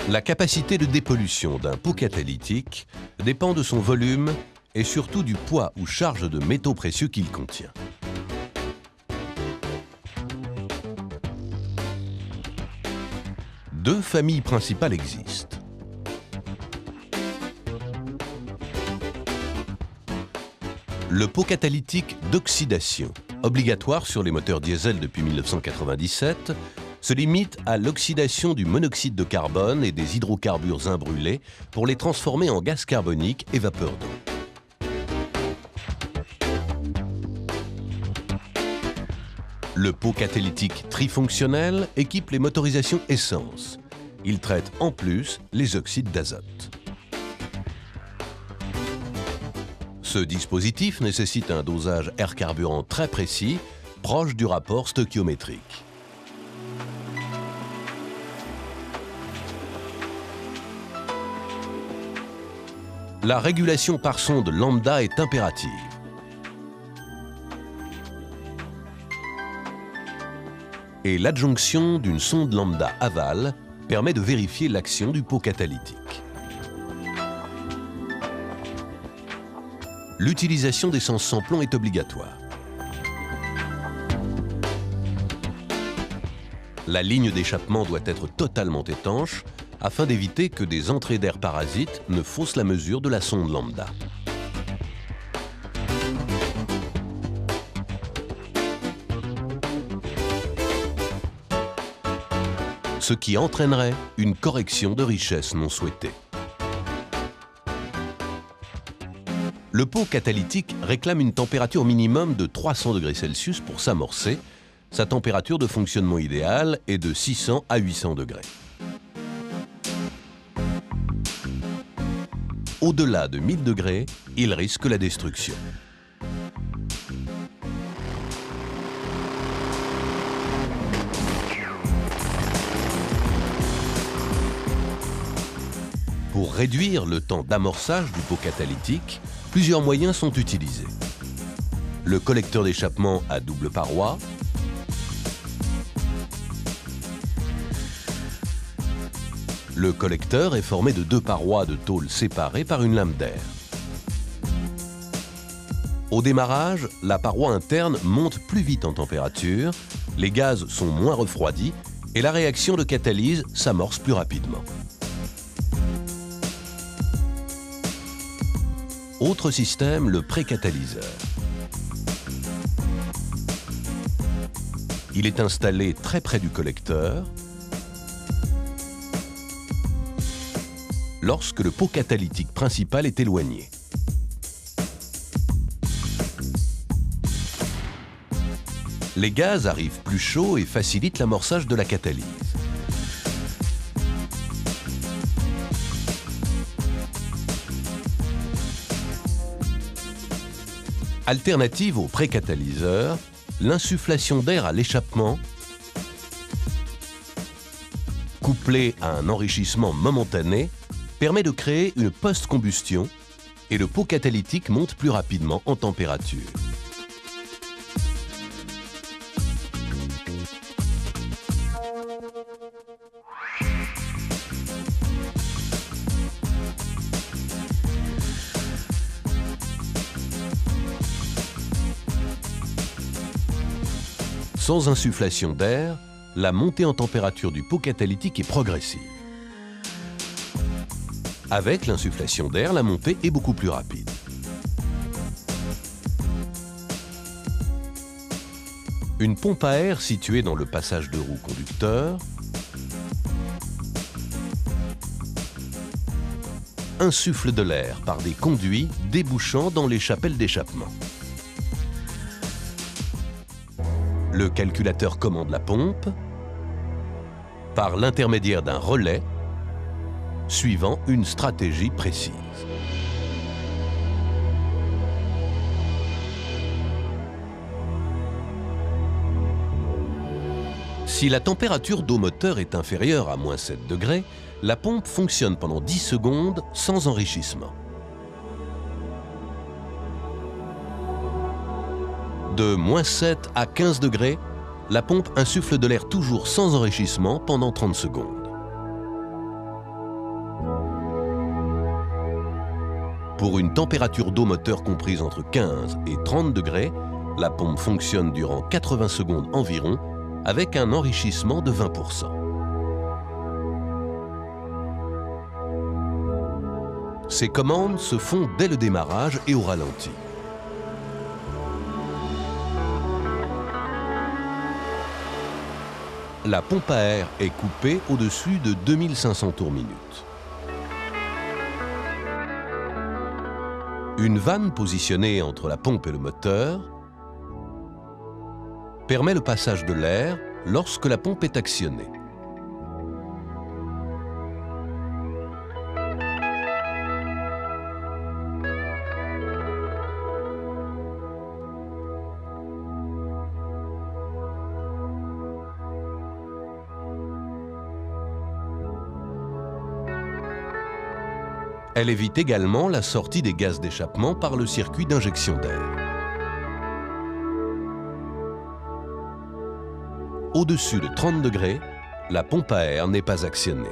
La capacité de dépollution d'un pot catalytique dépend de son volume et surtout du poids ou charge de métaux précieux qu'il contient. Deux familles principales existent. Le pot catalytique d'oxydation, obligatoire sur les moteurs diesel depuis 1997, se limite à l'oxydation du monoxyde de carbone et des hydrocarbures imbrûlés pour les transformer en gaz carbonique et vapeur d'eau. Le pot catalytique trifonctionnel équipe les motorisations essence. Il traite en plus les oxydes d'azote. Ce dispositif nécessite un dosage air carburant très précis, proche du rapport stoichiométrique. La régulation par sonde lambda est impérative. Et l'adjonction d'une sonde lambda aval permet de vérifier l'action du pot catalytique. L'utilisation d'essence sans plomb est obligatoire. La ligne d'échappement doit être totalement étanche afin d'éviter que des entrées d'air parasites ne faussent la mesure de la sonde lambda. Ce qui entraînerait une correction de richesse non souhaitée. Le pot catalytique réclame une température minimum de 300 degrés Celsius pour s'amorcer. Sa température de fonctionnement idéale est de 600 à 800 degrés. Au-delà de 1000 degrés, il risque la destruction. Pour réduire le temps d'amorçage du pot catalytique, plusieurs moyens sont utilisés. Le collecteur d'échappement à double paroi, le collecteur est formé de deux parois de tôle séparées par une lame d'air. Au démarrage, la paroi interne monte plus vite en température, les gaz sont moins refroidis et la réaction de catalyse s'amorce plus rapidement. Autre système, le précatalyseur. Il est installé très près du collecteur. Lorsque le pot catalytique principal est éloigné. Les gaz arrivent plus chauds et facilitent l'amorçage de la catalyse. Alternative au précatalyseur, l'insufflation d'air à l'échappement, couplée à un enrichissement momentané, permet de créer une post-combustion et le pot catalytique monte plus rapidement en température. Sans insufflation d'air, la montée en température du pot catalytique est progressive. Avec l'insufflation d'air, la montée est beaucoup plus rapide. Une pompe à air située dans le passage de roue conducteur insuffle de l'air par des conduits débouchant dans les chapelles d'échappement. Le calculateur commande la pompe par l'intermédiaire d'un relais suivant une stratégie précise. Si la température d'eau moteur est inférieure à -7 degrés, la pompe fonctionne pendant 10 secondes sans enrichissement. De -7 à 15 degrés, la pompe insuffle de l'air toujours sans enrichissement pendant 30 secondes. Pour une température d'eau moteur comprise entre 15 et 30 degrés, la pompe fonctionne durant 80 secondes environ avec un enrichissement de 20%. Ces commandes se font dès le démarrage et au ralenti. La pompe à air est coupée au-dessus de 2500 tours minute. Une vanne positionnée entre la pompe et le moteur permet le passage de l'air lorsque la pompe est actionnée. Elle évite également la sortie des gaz d'échappement par le circuit d'injection d'air. Au-dessus de 30 degrés, la pompe à air n'est pas actionnée.